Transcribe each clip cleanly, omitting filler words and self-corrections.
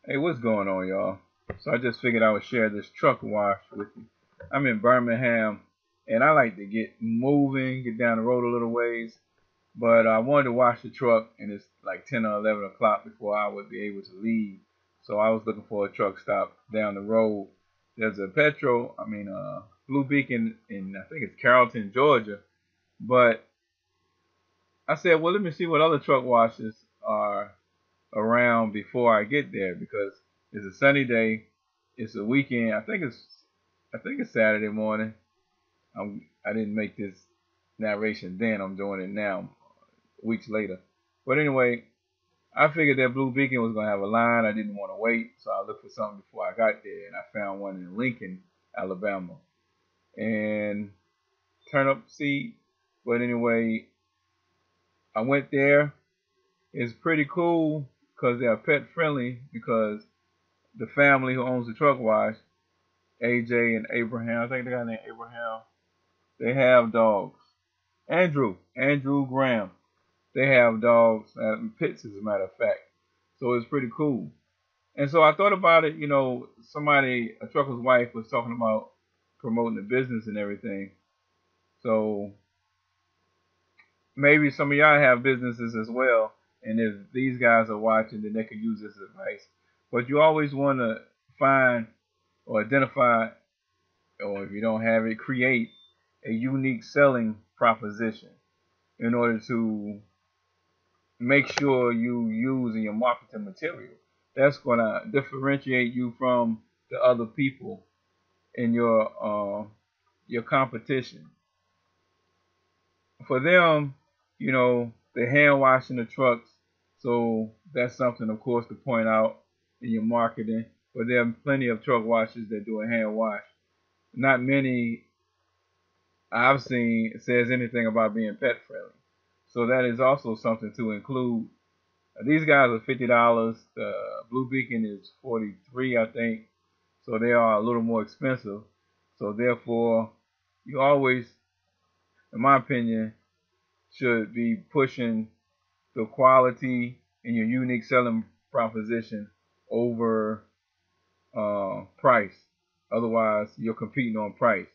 Hey, what's going on, y'all? So I just figured I would share this truck wash with you. I'm in Birmingham, and I like to get moving, get down the road a little ways, but I wanted to wash the truck, and it's like 10 or 11 o'clock before I would be able to leave. So I was looking for a truck stop down the road. There's a Blue Beacon in, I think it's Carrollton, Georgia. But I said, well, let me see what other truck washes are around before I get there because it's a sunny day. It's a weekend. I think it's Saturday morning. I didn't make this narration then. I'm doing it now, weeks later. But anyway, I figured that Blue Beacon was gonna have a line. I didn't want to wait, so I looked for something before I got there, and I found one in Lincoln, Alabama, and turnip seed. But anyway, I went there. It's pretty cool because they're pet friendly because the family who owns the truck wash, AJ and Abraham, I think they got named Abraham, they have dogs. Andrew Graham, they have dogs, pits as a matter of fact. So it's pretty cool. And so I thought about it, a trucker's wife was talking about promoting the business and everything. So maybe some of y'all have businesses as well. And if these guys are watching, then they could use this advice. But you always want to find or identify, or if you don't have it, create a unique selling proposition in order to make sure you use in your marketing material. That's going to differentiate you from the other people in your competition. For them, they're hand washing the trucks, so that's something, of course, to point out in your marketing. But there are plenty of truck washers that do a hand wash. Not many I've seen says anything about being pet friendly. So that is also something to include. These guys are $50. The Blue Beacon is 43, I think. So they are a little more expensive. So therefore, you always, in my opinion, should be pushing the quality and your unique selling proposition over price. Otherwise, you're competing on price.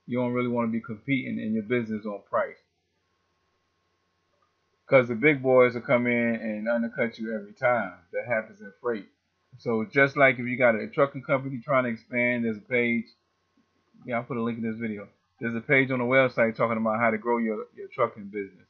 You don't really want to be competing in your business on price. Because the big boys will come in and undercut you every time. That happens in freight. So just like if you got a trucking company trying to expand, there's a page. Yeah, I'll put a link in this video. There's a page on the website talking about how to grow your trucking business.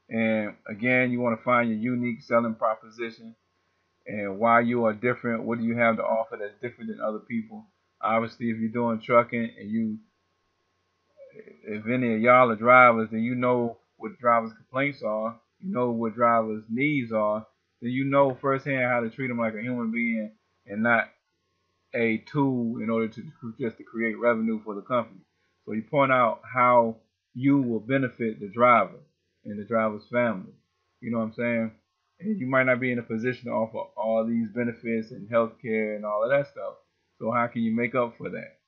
And again, you want to find your unique selling proposition and why you are different. What do you have to offer that's different than other people? Obviously, if you're doing trucking and if any of y'all are drivers, then you know what drivers' complaints are. You know what drivers' needs are. Then you know firsthand how to treat them like a human being and not a tool in order to just to create revenue for the company. So you point out how you will benefit the driver and the driver's family. You know what I'm saying? And you might not be in a position to offer all these benefits and health care and all of that stuff. So how can you make up for that?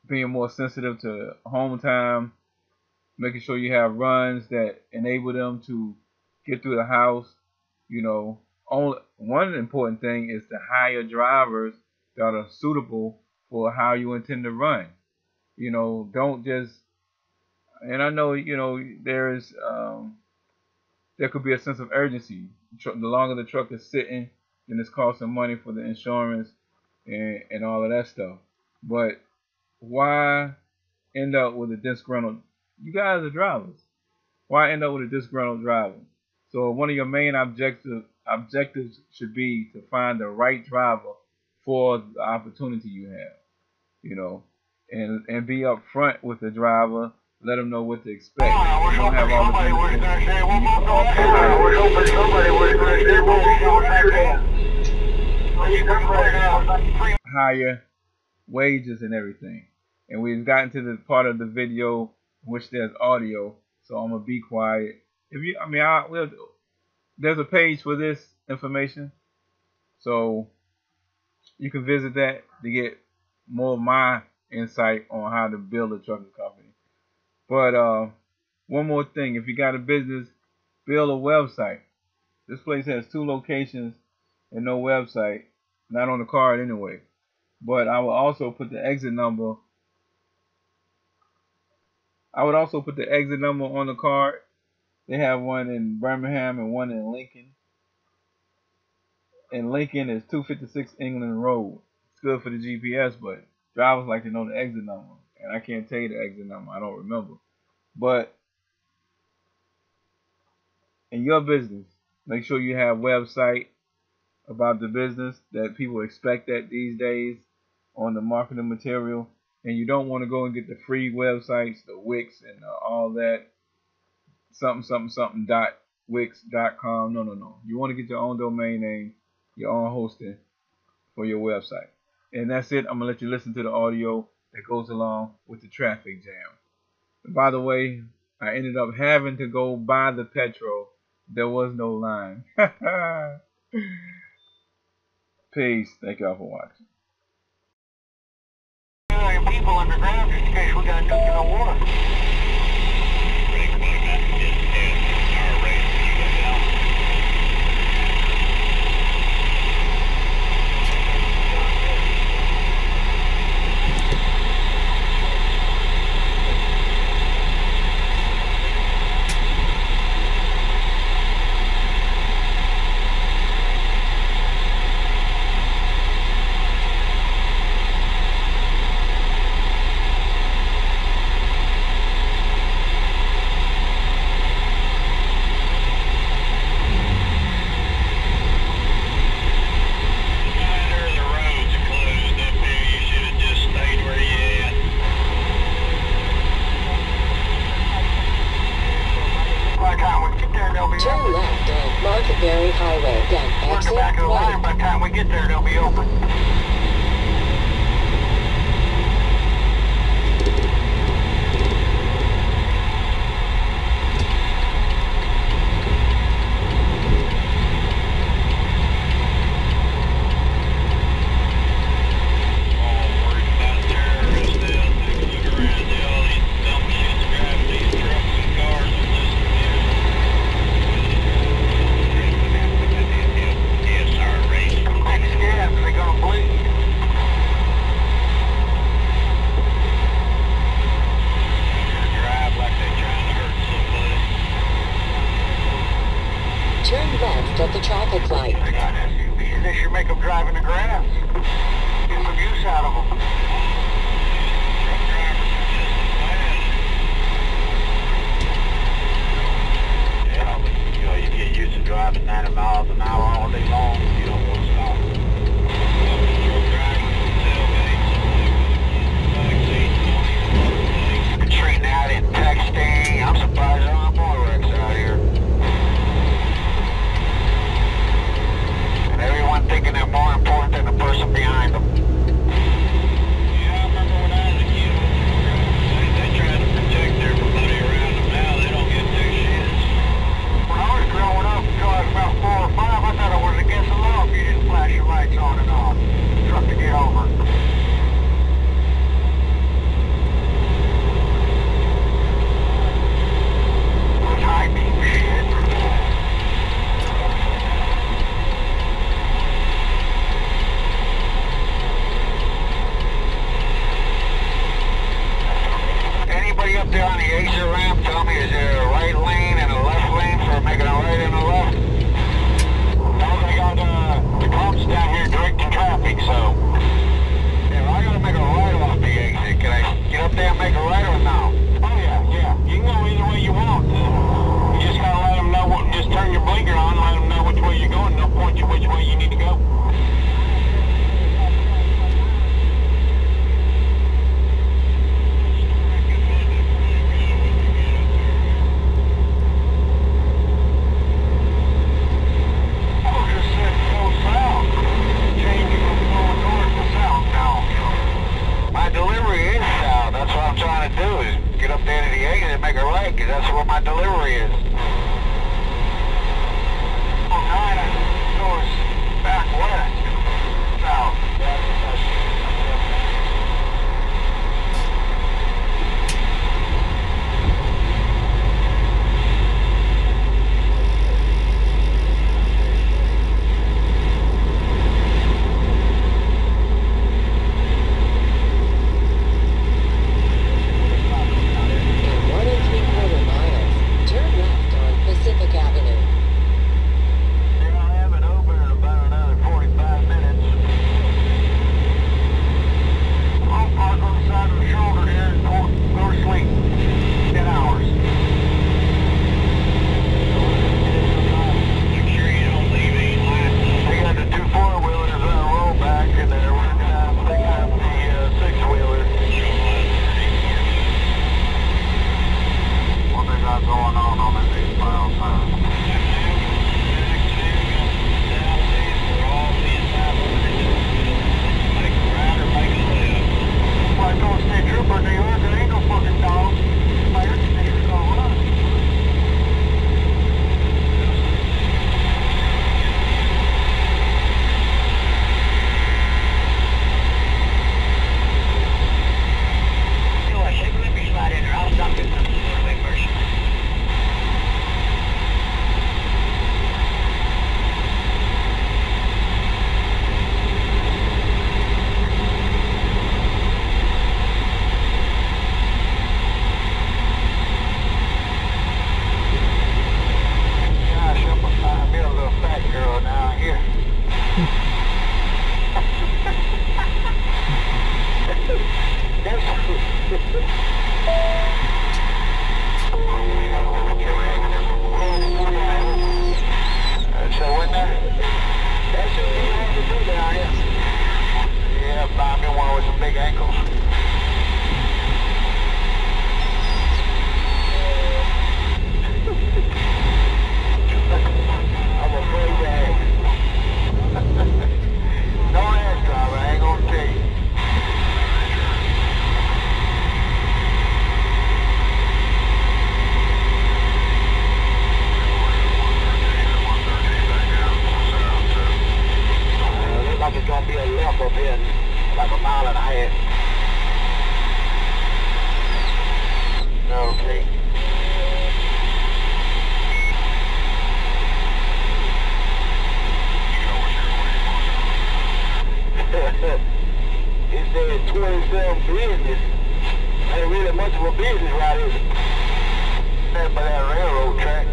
Being more sensitive to home time, making sure you have runs that enable them to get through the house. Only one important thing is to hire drivers that are suitable for how you intend to run. Don't just. And I know there could be a sense of urgency. The longer the truck is sitting, then it's costing money for the insurance and all of that stuff. But why end up with a disgruntled? You guys are drivers. Why end up with a disgruntled driver? So one of your main objectives should be to find the right driver for the opportunity you have. And be upfront with the driver. Let them know what to expect. You don't have all the benefits. Higher wages and everything. And we've gotten to the part of the video in which there's audio, so I'm gonna be quiet. There's a page for this information, so you can visit that to get more of my insight on how to build a trucking company. But one more thing, if you got a business, build a website. This place has 2 locations and no website. Not on the card anyway. But I will also put the exit number. I would also put the exit number on the card. They have one in Birmingham and one in Lincoln. And Lincoln is 256 England Road. It's good for the GPS, but drivers like to know the exit number. And I can't tell you the exit number. I don't remember. But in your business, make sure you have a website about the business that people expect that these days on the marketing material. And you don't want to go and get the free websites, the Wix and all that, something dot wix.com. No. You want to get your own domain name, your own hosting for your website. And that's it. I'm going to let you listen to the audio that goes along with the traffic jam. And by the way, I ended up having to go buy the petrol. There was no line. Peace. Thank y'all for watching. People underground just in case we got nuclear war. Turn left on Marketberry Highway, then exit Back of the line. By the time we get there, they'll be open. Turn left at the traffic light. They got SUVs. They should make them drive in the grass. Get some use out of them. Yeah, but you get used to driving 90 miles an hour all day long. You don't want to stop. Between that and texting, I'm surprised there aren't more wrecks out here. Everyone thinking they're more important than the person behind them. Yeah, I remember when I was a kid, they tried to protect everybody around them. Now they don't get two shits. When I was growing up, until I was about 4 or 5, I thought I was against the law. So when that should be hard to do down here. Yeah, find me one with some big ankles. I'm afraid to ask. Don't ask, driver. I ain't gonna tell you. Looks like it's gonna be a left up here, like a mile and a half. Okay. It said 27 business. Ain't really much of a business right here. That by that railroad track.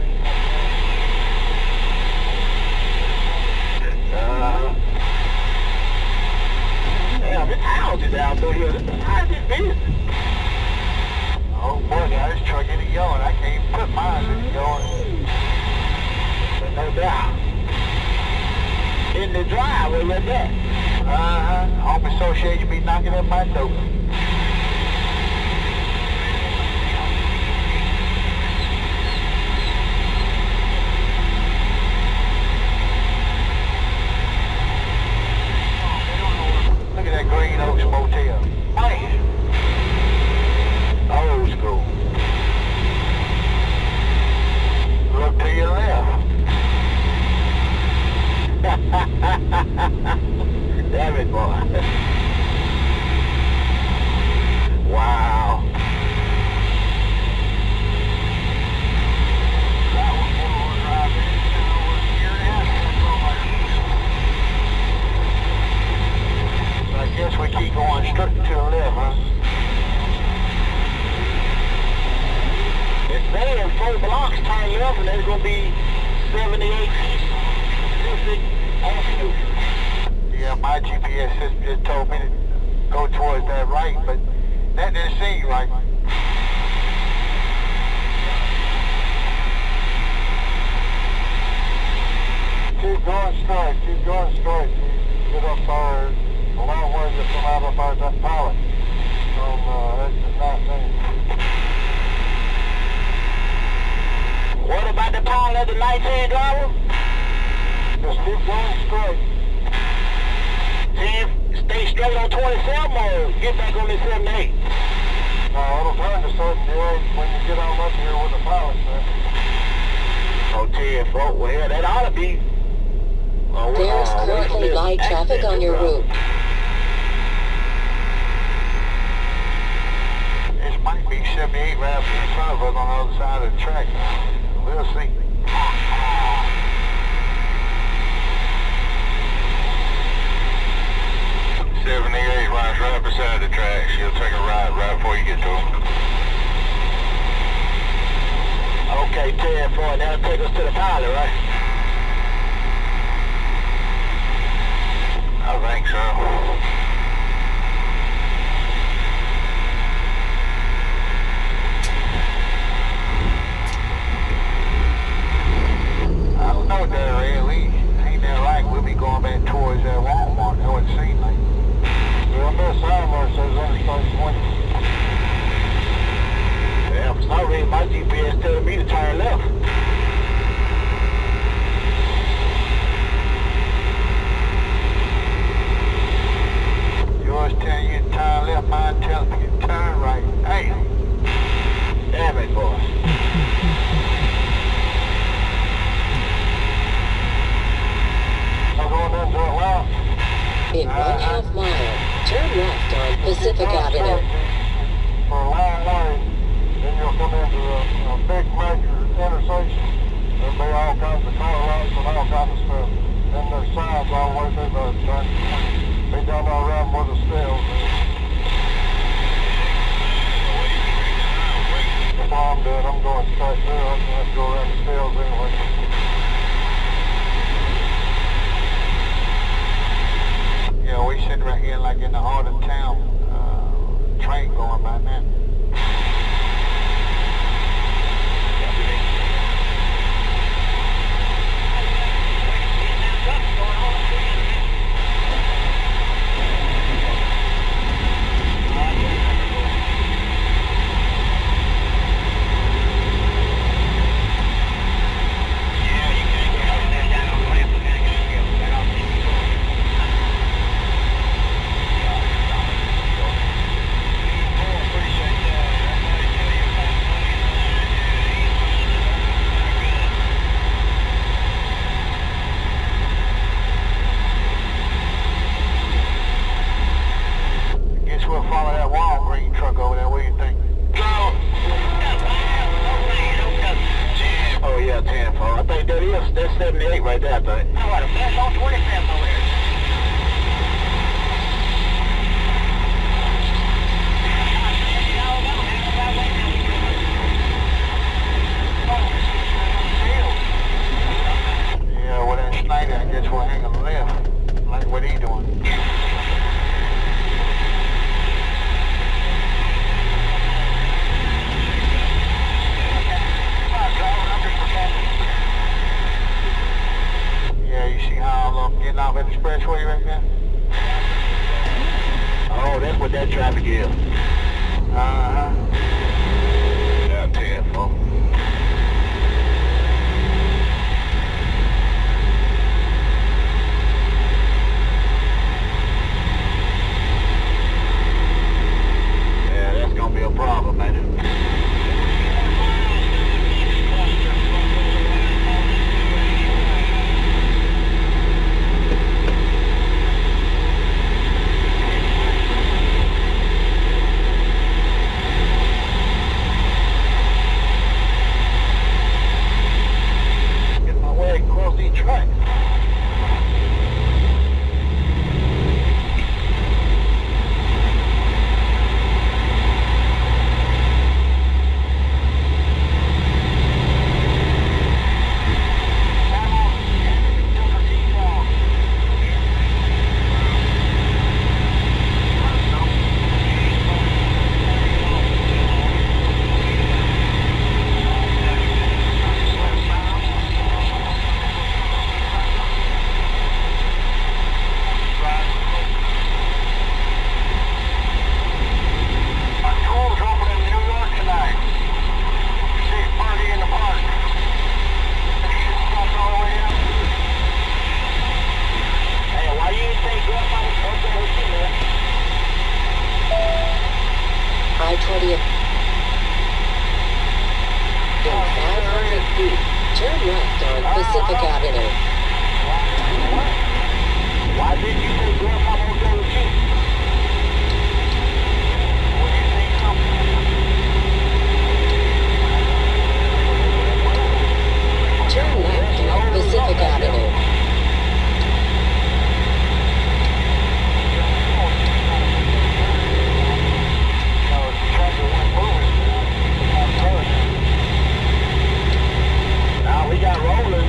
Damn, it's houses out there here. How's this business? Oh boy, now this truck in the yard. I can't even put mine in the yard. No doubt. In the driveway like that. Home Association be knocking at my door. Look at that Green Oaks Motel. Man. Old school. Look to your left. Damn it, boy. Wow. That was four-wheel drive. So I guess we keep going straight to the left, huh? It's saying 4 blocks turn left, and there's going to be 78 Avenue. Yeah, my GPS system just told me to go towards that right, but that didn't seem right. Keep going straight, keep going straight. You get up there a long way to come out up out that pallet from exit 19. What about the pallet at the 19, driver? Just keep going straight. Stay straight on 27 or get back on the 78? No, it'll turn to 78 when you get on up here with the pallet, sir. Oh, 10, folks. Well, yeah, that ought to be. There's currently light traffic on your route. This might be 78 right up in front of us on the other side of the track. We'll see. 78 runs right beside the track. She'll take a ride right before you get to her. Okay, 10-4, that'll take us to the pilot, right? I think so. I don't know, Darryl. We ain't that like we'll be going back towards that Walmart. That would seem like. Well, there's a sign where it says Interstate 20. Yeah, for some reason my GPS telling me to turn left. Yours telling you to turn left, mine telling me to turn right. Hey, damn it, boy. I'm going into it left. In 1/2 mile, turn left on Pacific Avenue. For a long way, then you'll come into a big major intersection. There'll be all kinds of car lights and all kinds of stuff. And there's signs all the way through the track. Be down all around where the scales is. That's all I'm doing. I'm going straight through. I'm going to have to go around the scales anyway. sitting right here like in the heart of town. Train going by now. That's 78 right there, I think. I want to pass on 27 over there. Yeah, well, that Snyder, I guess, will hang a left. Like what he doing. Yeah, you see how I'm getting off at the expressway right now? Oh, that's what that traffic is. Uh-huh. Yeah, 10, folks. Yeah, that's gonna be a problem, man. I-20 in 500 feet. Turn left on Pacific Avenue. Why did you say go up on those sheets? When you say something? Turn left on Pacific Avenue. Now we got rolling.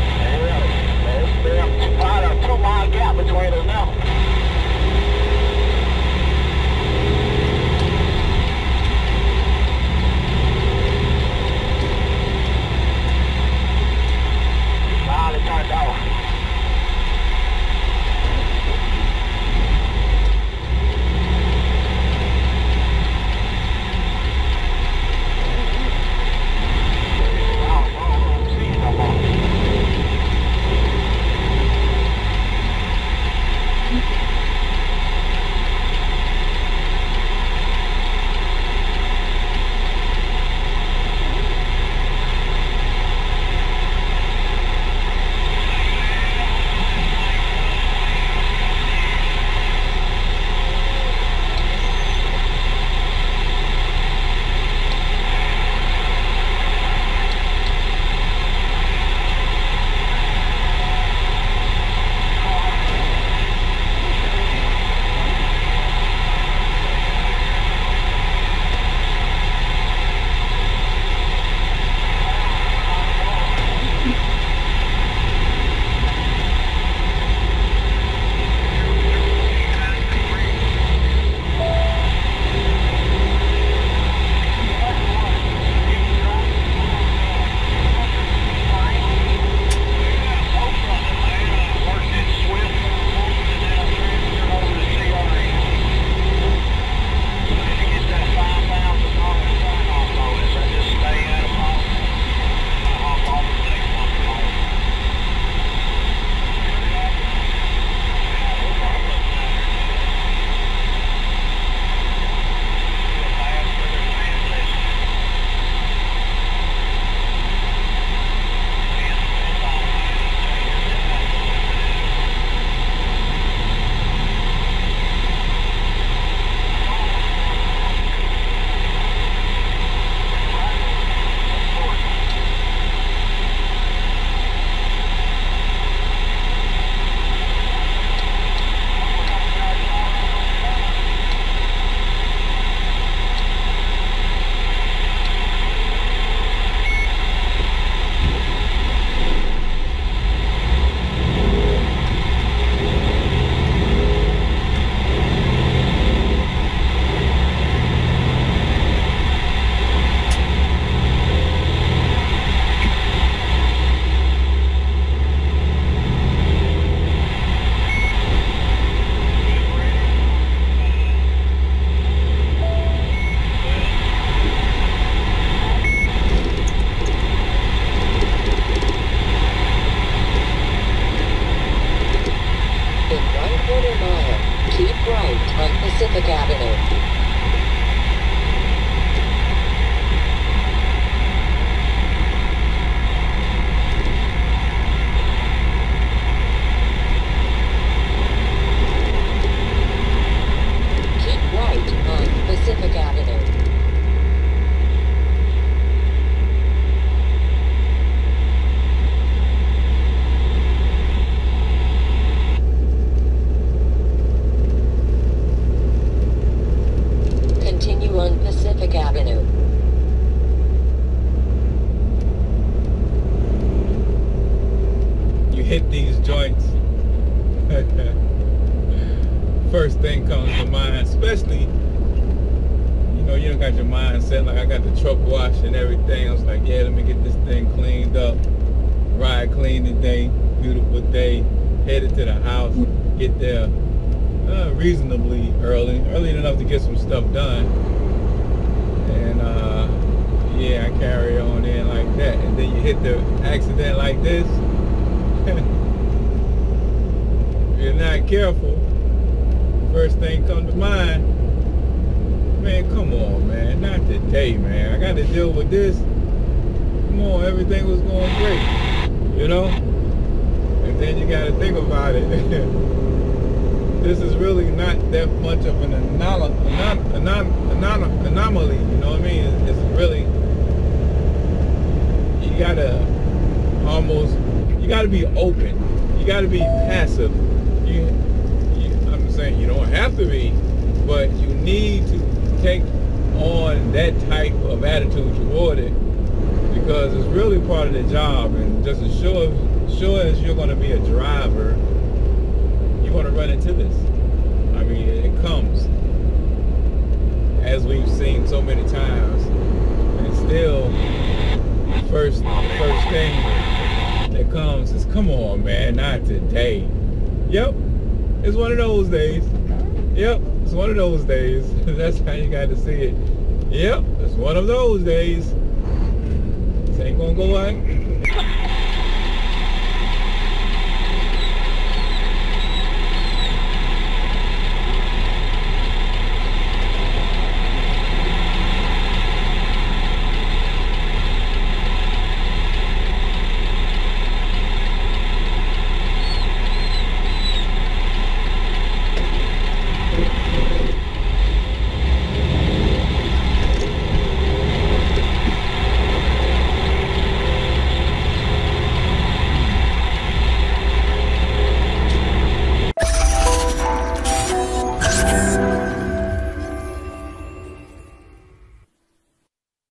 In 1/4 mile, keep right on Pacific Avenue. Pacific Avenue. Continue on Pacific Avenue. You hit these joints. First thing comes to mind, especially you don't got your mind set. Like I got the truck washed and everything. I was like, yeah, let me get this thing cleaned up. Ride clean today, beautiful day. Headed to the house, get there reasonably early enough to get some stuff done. And yeah, I carry on in like that. And then you hit the accident like this. If you're not careful, first thing come to mind. Man, come on, man. Not today, man. I got to deal with this. Come on, everything was going great. You know? And then you got to think about it. This is really not that much of an anomaly. You know what I mean? It's really... You got to almost... You got to be open. You got to be passive. I'm saying you don't have to be, but you need to take on that type of attitude toward it, because it's really part of the job. And just as sure as you're going to be a driver, you're going to run into this. I mean, it comes, as we've seen so many times. And still, first thing that comes is, come on, man, not today. Yep, it's one of those days. Yep, it's one of those days. That's how you got to see it. Yep, it's one of those days. This ain't gonna go